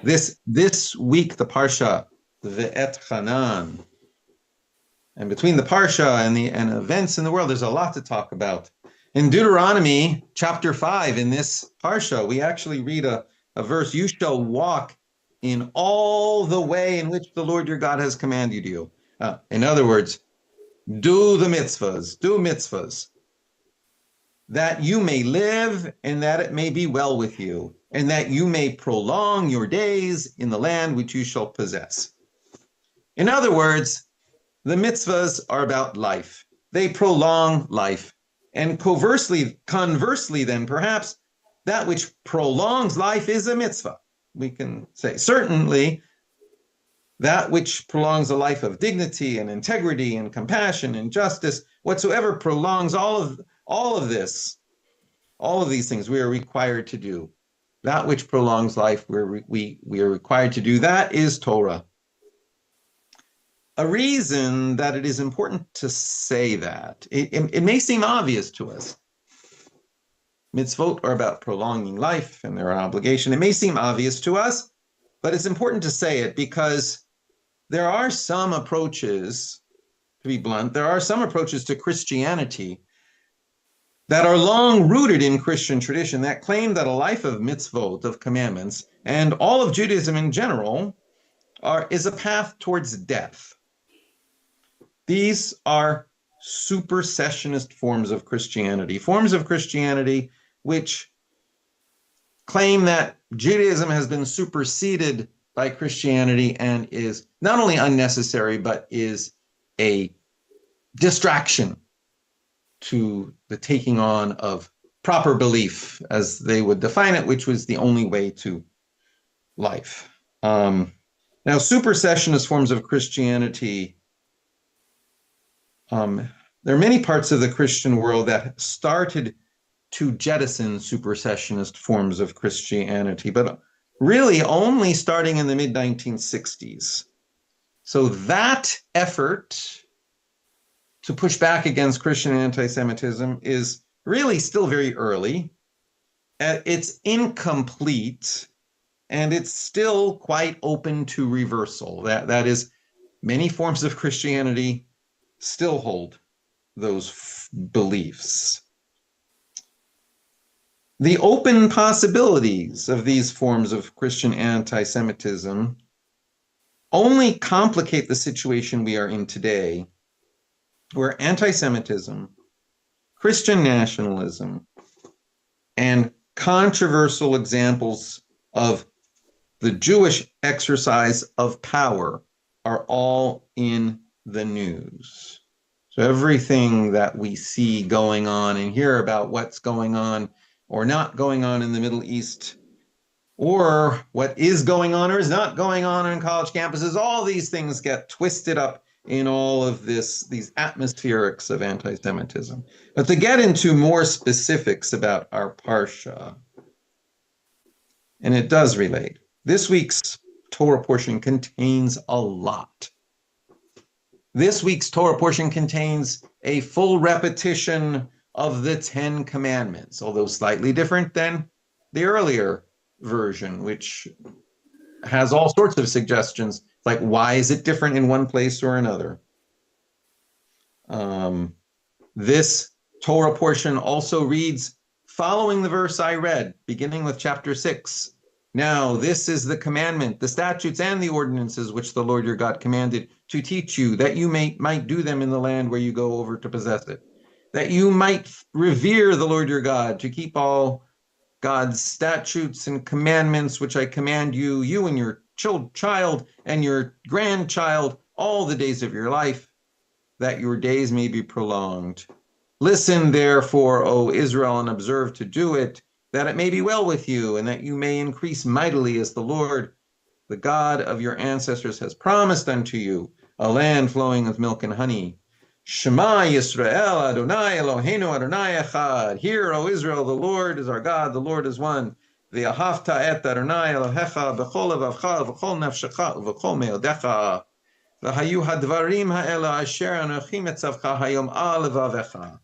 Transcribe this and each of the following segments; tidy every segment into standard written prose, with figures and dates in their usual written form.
This week, the Parsha Vaetchanan, and between the Parsha and events in the world, there's a lot to talk about. In Deuteronomy chapter 5, in this Parsha, we actually read a verse, you shall walk in all the way in which the Lord your God has commanded you. In other words, do mitzvahs, that you may live and that it may be well with you, and that you may prolong your days in the land which you shall possess. In other words, the mitzvahs are about life. They prolong life. And conversely, then, perhaps that which prolongs life is a mitzvah. We can say, certainly, that which prolongs a life of dignity and integrity and compassion and justice, whatsoever prolongs all of these things we are required to do. That which prolongs life, we are required to do. That is Torah. A reason that it is important to say that, it may seem obvious to us. Mitzvot are about prolonging life and they're an obligation. It may seem obvious to us, but it's important to say it because there are some approaches, to be blunt, there are some approaches to Christianity that are long rooted in Christian tradition that claim that a life of mitzvot, of commandments, and all of Judaism in general is a path towards death. These are supersessionist forms of Christianity which claim that Judaism has been superseded by Christianity and is not only unnecessary, but is a distraction to the taking on of proper belief, as they would define it, which was the only way to life. Now, supersessionist forms of Christianity, there are many parts of the Christian world that started to jettison supersessionist forms of Christianity, but really only starting in the mid-1960s. So that effort to push back against Christian anti-Semitism is really still very early. It's incomplete, and it's still quite open to reversal. That is, many forms of Christianity still hold those beliefs. The open possibilities of these forms of Christian anti-Semitism only complicate the situation we are in today, where anti-Semitism, Christian nationalism, and controversial examples of the Jewish exercise of power are all in the news. So everything that we see going on and hear about what's going on or not going on in the Middle East, or what is going on or is not going on college campuses, all these things get twisted up in all of these atmospherics of anti-Semitism. But to get into more specifics about our Parsha, and it does relate, this week's Torah portion contains a lot. This week's Torah portion contains a full repetition of the 10 Commandments, although slightly different than the earlier version, which has all sorts of suggestions, like why is it different in one place or another. This Torah portion also reads, following the verse I read, beginning with chapter 6. Now this is the commandment, the statutes and the ordinances which the Lord your God commanded to teach you, that you might do them in the land where you go over to possess it, that you might revere the Lord your God, to keep all God's statutes and commandments, which I command you, you and your child and your grandchild, all the days of your life, that your days may be prolonged. Listen, therefore, O Israel, and observe to do it, that it may be well with you, and that you may increase mightily as the Lord, the God of your ancestors, has promised unto you, a land flowing with milk and honey. Shema Yisrael, Adonai Eloheinu, Adonai Echad. Hear, O Israel, the Lord is our God, the Lord is one. V'ahavta et Adonai Elohecha b'chol levavcha v'chol nafshecha v'chol meodecha. V'hayu hadvarim ha'ela asher anochi metzavcha hayom al levavecha.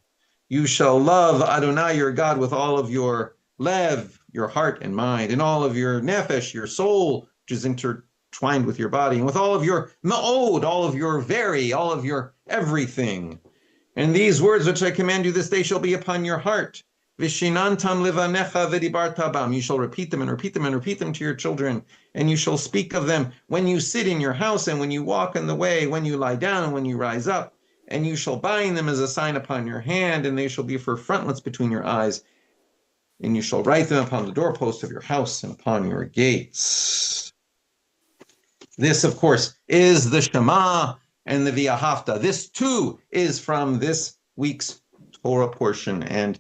You shall love Adonai your God with all of your lev, your heart and mind, and all of your nefesh, your soul, is intertwined with your body, and with all of your ma'od, all of your all of your everything. And these words which I command you this day shall be upon your heart. Vishinantam livanecha v'dibarta. You shall repeat them and repeat them and repeat them to your children, and you shall speak of them when you sit in your house and when you walk in the way, when you lie down and when you rise up. And you shall bind them as a sign upon your hand, and they shall be for frontlets between your eyes. And you shall write them upon the doorpost of your house and upon your gates. This, of course, is the Shema and the V'ahavta. This, too, is from this week's Torah portion. And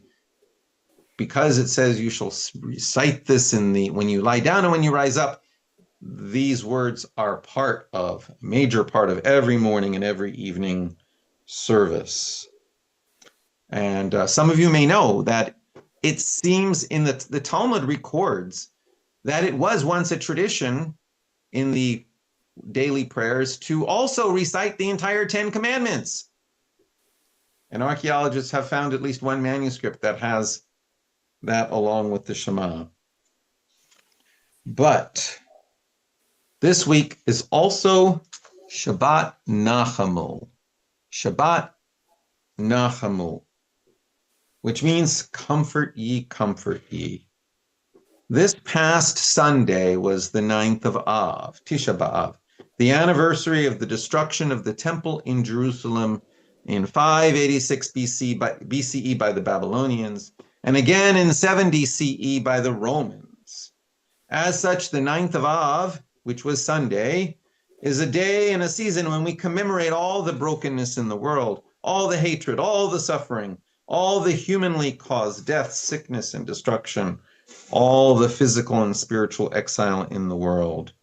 because it says you shall recite this when you lie down and when you rise up, these words are a major part of every morning and every evening service. And some of you may know that it seems in the Talmud records that it was once a tradition in the daily prayers to also recite the entire 10 Commandments. And archaeologists have found at least one manuscript that has that along with the Shema. But this week is also Shabbat Nachamu. Shabbat Nachamu, which means comfort ye, comfort ye. This past Sunday was the 9th of Av, Tisha B'Av, the anniversary of the destruction of the temple in Jerusalem in 586 BCE by the Babylonians, and again in 70 CE by the Romans. As such, the 9th of Av, which was Sunday, is a day and a season when we commemorate all the brokenness in the world, all the hatred, all the suffering, all the humanly caused death, sickness, and destruction, all the physical and spiritual exile in the world.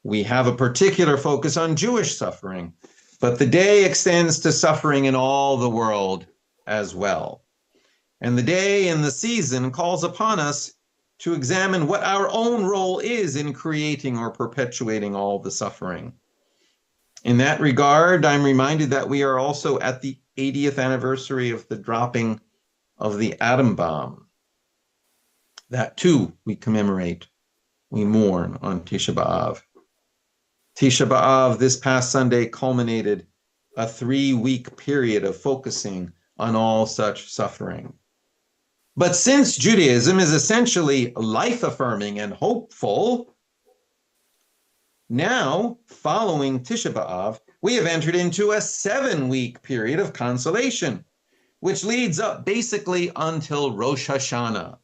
We have a particular focus on Jewish suffering, but the day extends to suffering in all the world as well. And the day and the season calls upon us to examine what our own role is in creating or perpetuating all the suffering. In that regard, I'm reminded that we are also at the 80th anniversary of the dropping of the atom bomb. That too we commemorate, we mourn on Tisha B'Av. Tisha B'Av this past Sunday culminated a 3-week period of focusing on all such suffering. But since Judaism is essentially life-affirming and hopeful, now, following Tisha B'Av, we have entered into a 7-week period of consolation, which leads up basically until Rosh Hashanah.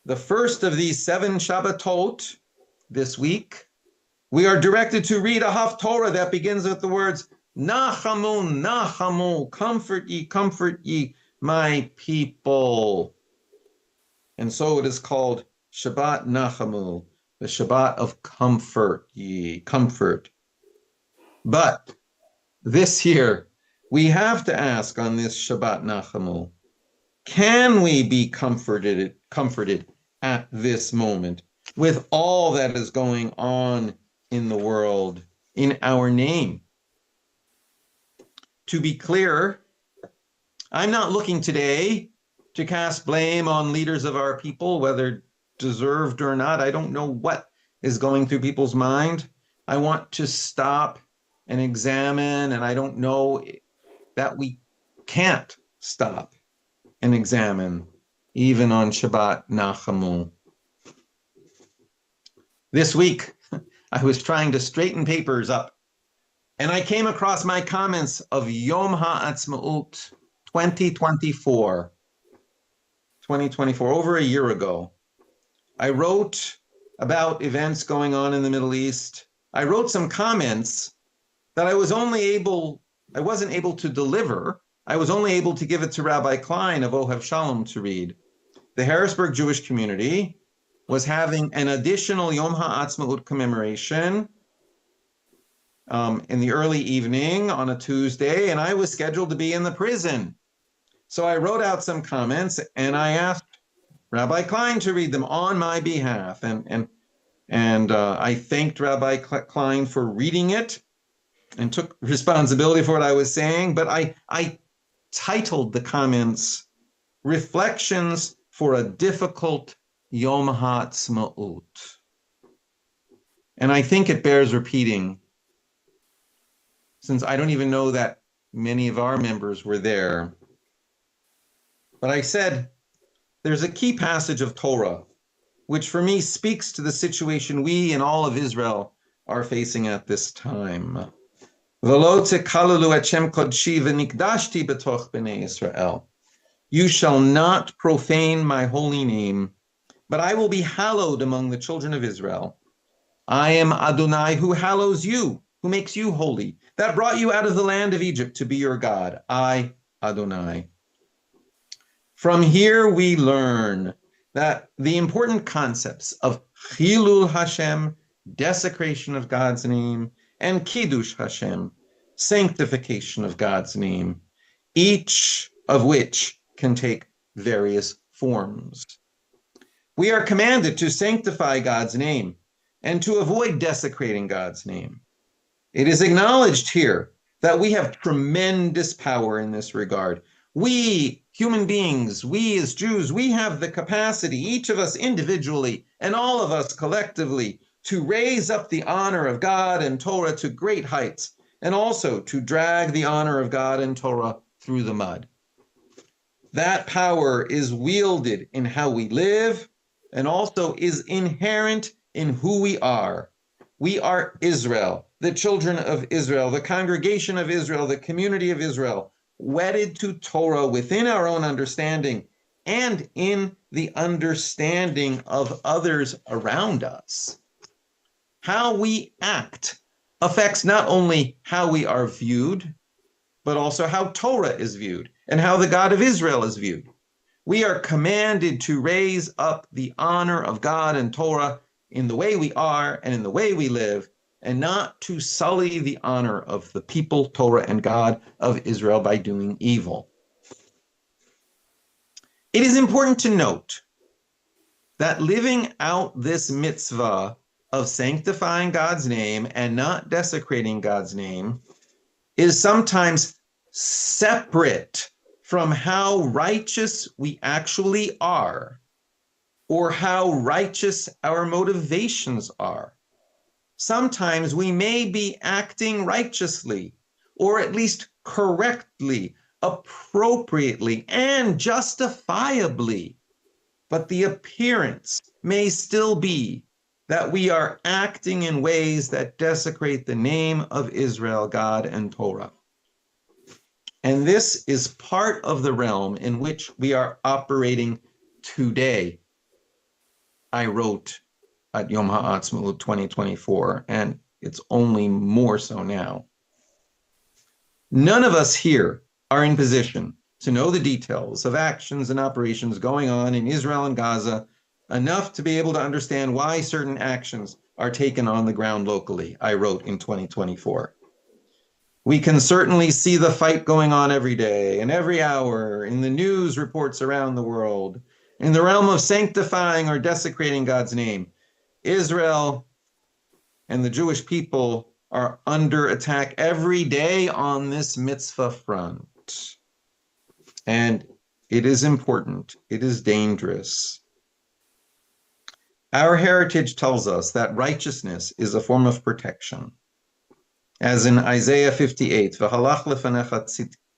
The first of these 7 Shabbatot this week, we are directed to read a Haftorah that begins with the words, Nachamu, Nachamu, comfort ye, my people. And so it is called Shabbat Nachamu, the Shabbat of comfort ye, comfort. But this year, we have to ask on this Shabbat Nachamu, can we be comforted at this moment with all that is going on in the world in our name? To be clear, I'm not looking today to cast blame on leaders of our people, whether deserved or not. I don't know what is going through people's mind. I want to stop and examine, and I don't know that we can't stop and examine, even on Shabbat Nachamu. This week, I was trying to straighten papers up, and I came across my comments of Yom HaAtzmaut 2024, over a year ago. I wrote about events going on in the Middle East. I wrote some comments that I wasn't able to deliver. I was only able to give it to Rabbi Klein of Ohev Shalom to read. The Harrisburg Jewish community was having an additional Yom HaAtzmaut commemoration in the early evening on a Tuesday, and I was scheduled to be in the prison. So I wrote out some comments, and I asked Rabbi Klein to read them on my behalf. And I thanked Rabbi Klein for reading it and took responsibility for what I was saying. But I titled the comments, Reflections for a Difficult Yom HaAtzmaut. And I think it bears repeating, since I don't even know that many of our members were there. But I said, there's a key passage of Torah, which for me speaks to the situation we and all of Israel are facing at this time. You shall not profane my holy name, but I will be hallowed among the children of Israel. I am Adonai who hallows you, who makes you holy, that brought you out of the land of Egypt to be your God. I, Adonai. From here we learn that the important concepts of Chilul Hashem, desecration of God's name, and Kiddush Hashem, sanctification of God's name, each of which can take various forms. We are commanded to sanctify God's name and to avoid desecrating God's name. It is acknowledged here that we have tremendous power in this regard. We, human beings, we as Jews, we have the capacity, each of us individually and all of us collectively, to raise up the honor of God and Torah to great heights, and also to drag the honor of God and Torah through the mud. That power is wielded in how we live and also is inherent in who we are. We are Israel, the children of Israel, the congregation of Israel, the community of Israel, wedded to Torah within our own understanding and in the understanding of others around us. How we act affects not only how we are viewed, but also how Torah is viewed and how the God of Israel is viewed. We are commanded to raise up the honor of God and Torah in the way we are and in the way we live, and not to sully the honor of the people, Torah, and God of Israel by doing evil. It is important to note that living out this mitzvah of sanctifying God's name and not desecrating God's name is sometimes separate from how righteous we actually are, or how righteous our motivations are. Sometimes we may be acting righteously, or at least correctly, appropriately, and justifiably, but the appearance may still be that we are acting in ways that desecrate the name of Israel, God, and Torah. And this is part of the realm in which we are operating today. I wrote at Yom HaAtzmaut 2024, and it's only more so now. None of us here are in position to know the details of actions and operations going on in Israel and Gaza enough to be able to understand why certain actions are taken on the ground locally, I wrote in 2024. We can certainly see the fight going on every day and every hour in the news reports around the world. In the realm of sanctifying or desecrating God's name, Israel and the Jewish people are under attack every day on this mitzvah front. And it is important. It is dangerous. Our heritage tells us that righteousness is a form of protection. As in Isaiah 58, V'halach lefanecha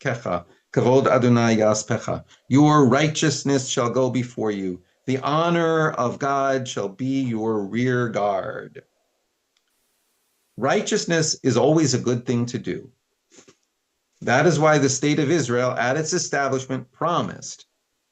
tzidkecha, kavod Adonai yaspecha. Your righteousness shall go before you. The honor of God shall be your rear guard. Righteousness is always a good thing to do. That is why the state of Israel at its establishment promised,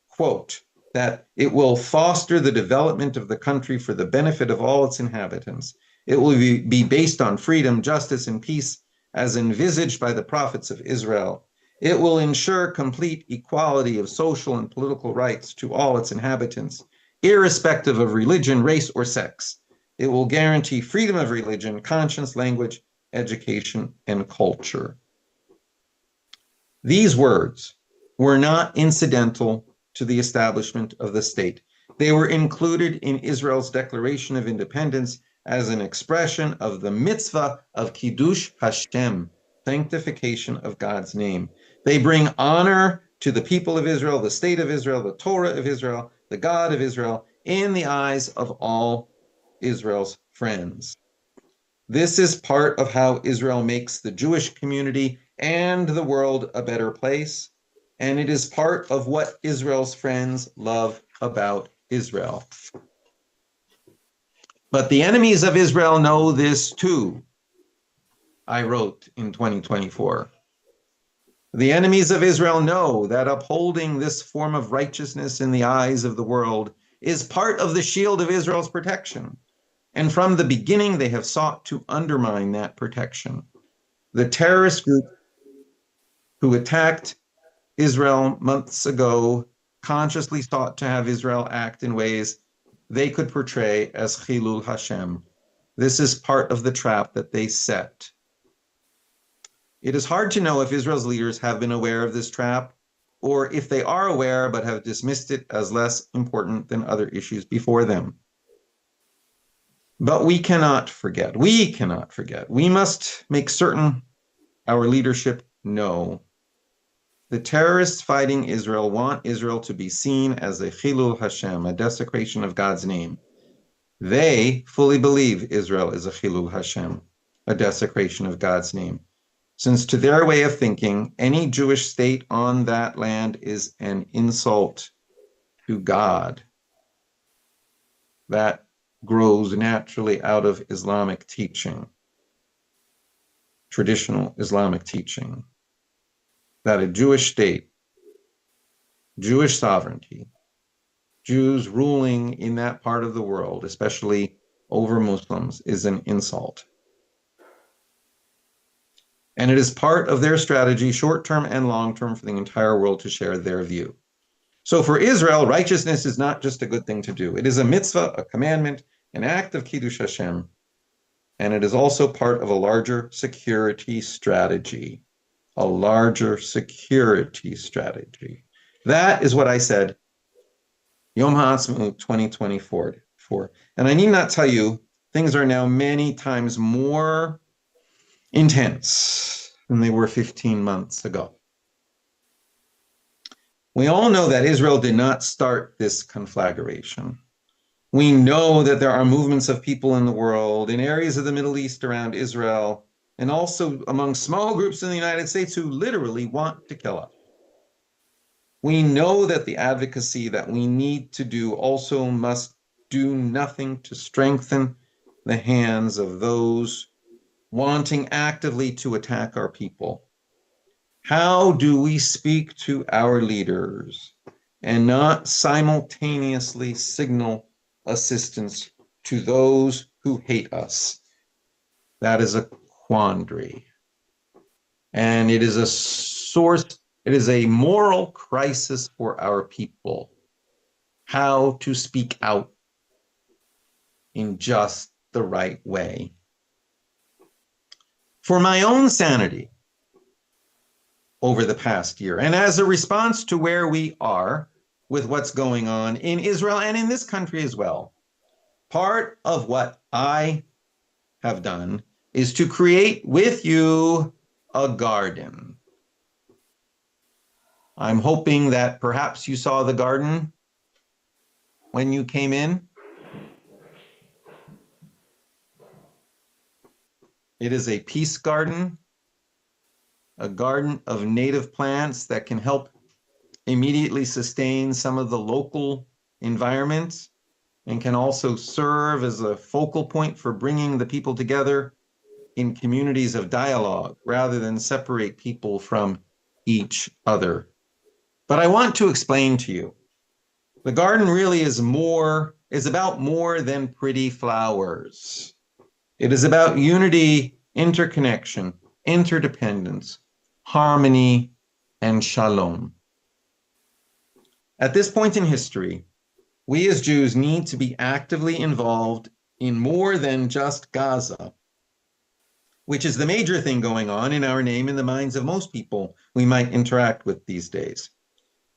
quote, that it will foster the development of the country for the benefit of all its inhabitants. It will be based on freedom, justice, and peace as envisaged by the prophets of Israel. It will ensure complete equality of social and political rights to all its inhabitants, irrespective of religion, race, or sex. It will guarantee freedom of religion, conscience, language, education, and culture. These words were not incidental to the establishment of the state. They were included in Israel's Declaration of Independence as an expression of the mitzvah of Kiddush Hashem, sanctification of God's name. They bring honor to the people of Israel, the state of Israel, the Torah of Israel, the God of Israel, in the eyes of all Israel's friends. This is part of how Israel makes the Jewish community and the world a better place. And it is part of what Israel's friends love about Israel. But the enemies of Israel know this too, I wrote in 2024. The enemies of Israel know that upholding this form of righteousness in the eyes of the world is part of the shield of Israel's protection. And from the beginning, they have sought to undermine that protection. The terrorist group who attacked Israel months ago consciously sought to have Israel act in ways they could portray as Chilul Hashem. This is part of the trap that they set. It is hard to know if Israel's leaders have been aware of this trap, or if they are aware but have dismissed it as less important than other issues before them. But we cannot forget. We must make certain our leadership know. The terrorists fighting Israel want Israel to be seen as a Chilul Hashem, a desecration of God's name. They fully believe Israel is a Chilul Hashem, a desecration of God's name, since to their way of thinking, any Jewish state on that land is an insult to God. That grows naturally out of Islamic teaching, traditional Islamic teaching, that a Jewish state, Jewish sovereignty, Jews ruling in that part of the world, especially over Muslims, is an insult. And it is part of their strategy, short-term and long-term, for the entire world to share their view. So for Israel, righteousness is not just a good thing to do. It is a mitzvah, a commandment, an act of Kiddush Hashem, and it is also part of a larger security strategy. A larger security strategy. That is what I said Yom HaAtzmaut 2024. And I need not tell you, things are now many times more intense than they were 15 months ago. We all know that Israel did not start this conflagration. We know that there are movements of people in the world, in areas of the Middle East around Israel, and also among small groups in the United States who literally want to kill us. We know that the advocacy that we need to do also must do nothing to strengthen the hands of those wanting actively to attack our people. How do we speak to our leaders and not simultaneously signal assistance to those who hate us? That is a quandary. And it is a source, it is a moral crisis for our people. How to speak out in just the right way. For my own sanity over the past year, and as a response to where we are with what's going on in Israel and in this country as well, part of what I have done is to create with you a garden. I'm hoping that perhaps you saw the garden when you came in. It is a peace garden, a garden of native plants that can help immediately sustain some of the local environments and can also serve as a focal point for bringing the people together in communities of dialogue rather than separate people from each other. But I want to explain to you, the garden really is about more than pretty flowers. It is about unity, interconnection, interdependence, harmony, and shalom. At this point in history, we as Jews need to be actively involved in more than just Gaza, which is the major thing going on in our name in the minds of most people we might interact with these days.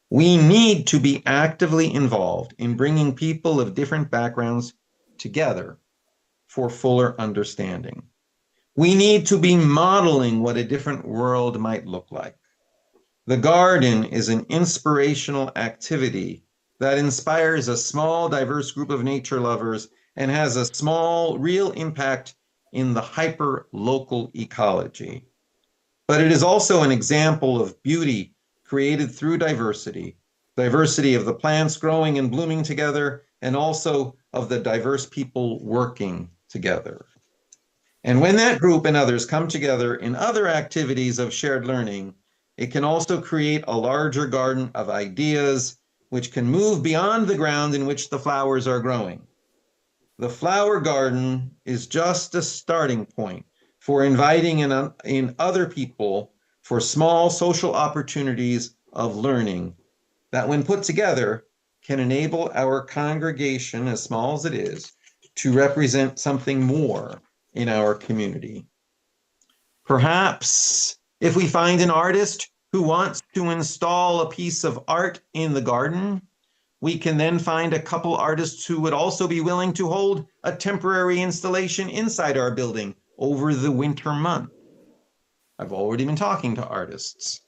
We need to be actively involved in bringing people of different backgrounds together for fuller understanding. We need to be modeling what a different world might look like. The garden is an inspirational activity that inspires a small, diverse group of nature lovers and has a small, real impact in the hyper-local ecology. But it is also an example of beauty created through diversity of the plants growing and blooming together, and also of the diverse people working together. And when that group and others come together in other activities of shared learning, it can also create a larger garden of ideas which can move beyond the ground in which the flowers are growing. The flower garden is just a starting point for inviting in other people for small social opportunities of learning that, when put together, can enable our congregation, as small as it is, to represent something more in our community. Perhaps if we find an artist who wants to install a piece of art in the garden, we can then find a couple artists who would also be willing to hold a temporary installation inside our building over the winter month. I've already been talking to artists.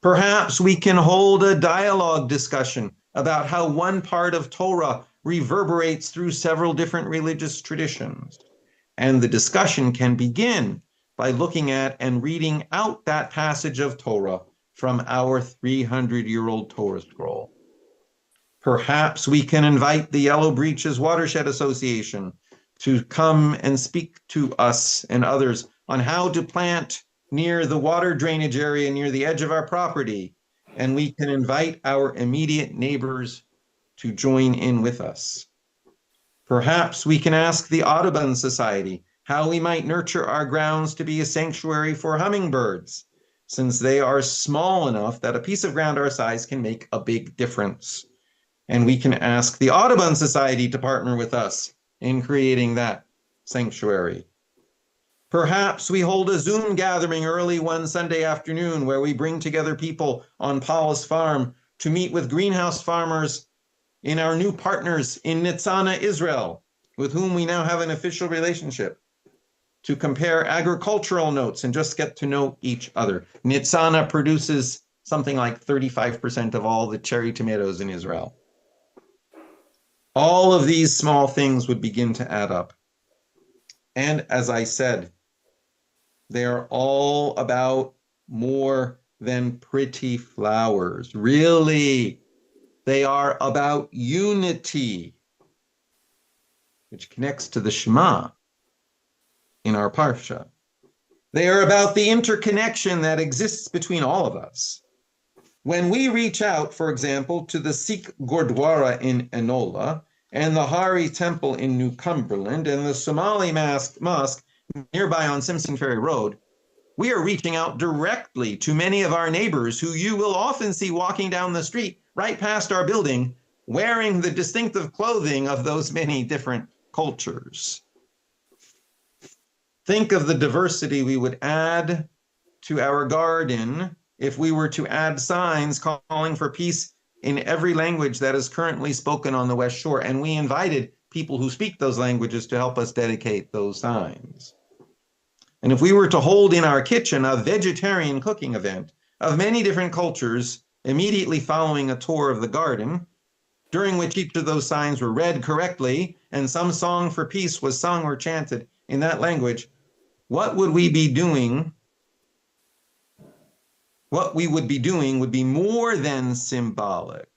Perhaps we can hold a dialogue discussion about how one part of Torah reverberates through several different religious traditions. And the discussion can begin by looking at and reading out that passage of Torah from our 300-year-old Torah scroll. Perhaps we can invite the Yellow Breeches Watershed Association to come and speak to us and others on how to plant near the water drainage area near the edge of our property. And we can invite our immediate neighbors to join in with us. Perhaps we can ask the Audubon Society how we might nurture our grounds to be a sanctuary for hummingbirds, since they are small enough that a piece of ground our size can make a big difference. And we can ask the Audubon Society to partner with us in creating that sanctuary. Perhaps we hold a Zoom gathering early one Sunday afternoon where we bring together people on Paulus Farm to meet with greenhouse farmers in our new partners in Nitzana, Israel, with whom we now have an official relationship, to compare agricultural notes and just get to know each other. Nitzana produces something like 35% of all the cherry tomatoes in Israel. All of these small things would begin to add up. And as I said, they are all about more than pretty flowers. Really, they are about unity, which connects to the Shema in our Parsha. They are about the interconnection that exists between all of us. When we reach out, for example, to the Sikh Gurdwara in Enola, and the Hari Temple in New Cumberland, and the Somali Mosque nearby on Simpson Ferry Road, we are reaching out directly to many of our neighbors who you will often see walking down the street right past our building, wearing the distinctive clothing of those many different cultures. Think of the diversity we would add to our garden if we were to add signs calling for peace in every language that is currently spoken on the West Shore, and we invited people who speak those languages to help us dedicate those signs. And if we were to hold in our kitchen a vegetarian cooking event of many different cultures immediately following a tour of the garden, during which each of those signs were read correctly and some song for peace was sung or chanted in that language, what would we be doing? What we would be doing would be more than symbolic.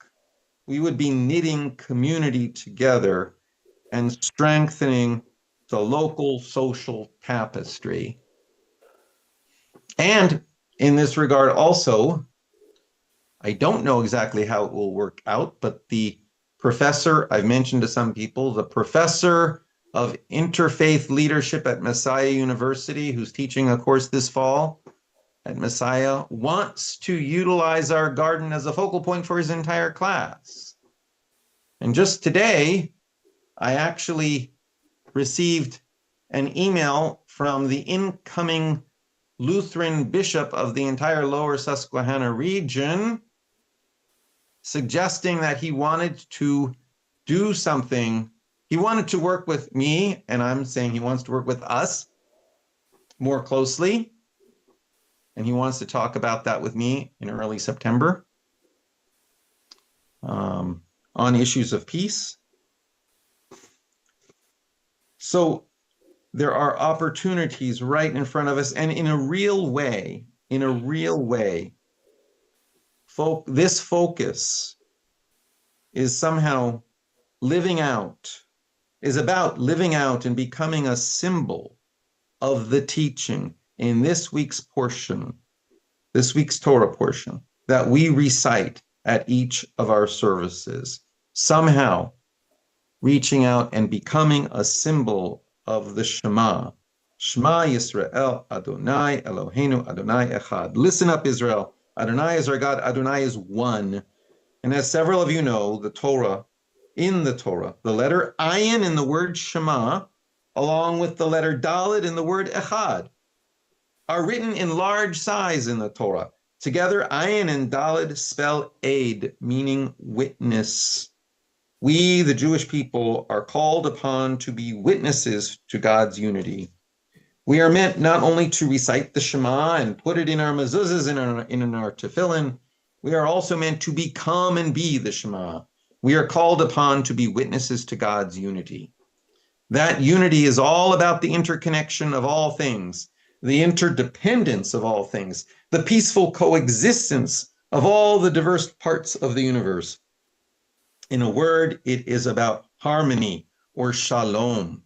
We would be knitting community together and strengthening the local social tapestry. And in this regard also, I don't know exactly how it will work out, but the professor, I've mentioned to some people, the professor of interfaith leadership at Messiah University, who's teaching a course this fall at Messiah, wants to utilize our garden as a focal point for his entire class. And just today, I actually received an email from the incoming Lutheran bishop of the entire lower Susquehanna region suggesting that he wanted to do something. He wanted to work with me, and I'm saying he wants to work with us more closely. And he wants to talk about that with me in early September on issues of peace. So there are opportunities right in front of us, and in a real way, this focus is somehow is about living out and becoming a symbol of the teaching in this week's Torah portion that we recite at each of our services, somehow reaching out and becoming a symbol of the Shema. Shema Yisrael, Adonai Eloheinu, Adonai Echad. Listen up, Israel. Adonai is our God. Adonai is one. And as several of you know, in the Torah, the letter Ayin in the word Shema, along with the letter Dalet in the word Echad, are written in large size in the Torah. Together, Ayin and Dalet spell aid, meaning witness. We, the Jewish people, are called upon to be witnesses to God's unity. We are meant not only to recite the Shema and put it in our mezuzahs and in our tefillin, we are also meant to become and be the Shema. We are called upon to be witnesses to God's unity. That unity is all about the interconnection of all things, the interdependence of all things, the peaceful coexistence of all the diverse parts of the universe. In a word, it is about harmony or shalom.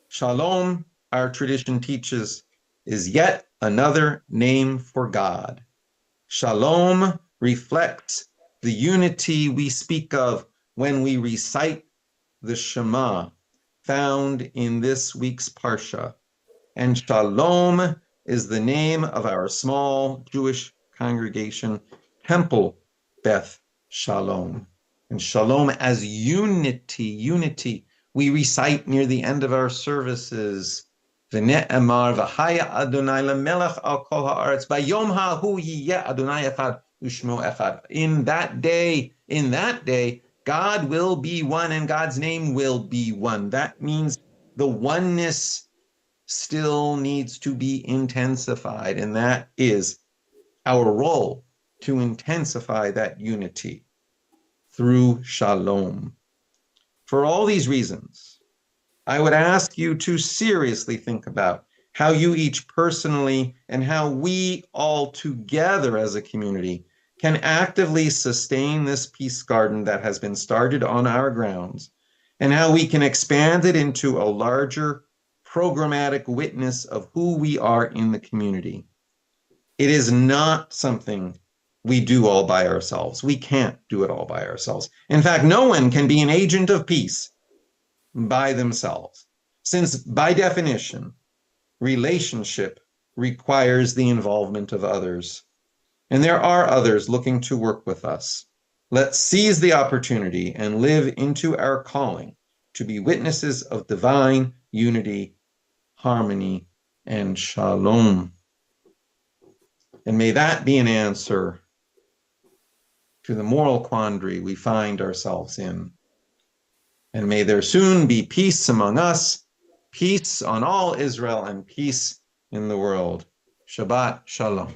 Shalom, our tradition teaches, is yet another name for God. Shalom reflects the unity we speak of when we recite the Shema found in this week's Parsha. And Shalom is the name of our small Jewish congregation, Temple Beth Shalom. And Shalom as unity, we recite near the end of our services, V'ne'emar v'haya Adonai lemelech al kol ha'aretz, v'yom ha'hu yiyeh Adonai echad u'shmo echad. In that day, God will be one and God's name will be one. That means the oneness still needs to be intensified, and that is our role, to intensify that unity through Shalom. For all these reasons, I would ask you to seriously think about how you each personally and how we all together as a community can actively sustain this peace garden that has been started on our grounds, and how we can expand it into a larger programmatic witness of who we are in the community. It is not something we do all by ourselves. We can't do it all by ourselves. In fact, no one can be an agent of peace by themselves, since by definition, relationship requires the involvement of others. And there are others looking to work with us. Let's seize the opportunity and live into our calling to be witnesses of divine unity, harmony, and shalom. And may that be an answer to the moral quandary we find ourselves in. And may there soon be peace among us, peace on all Israel, and peace in the world. Shabbat Shalom.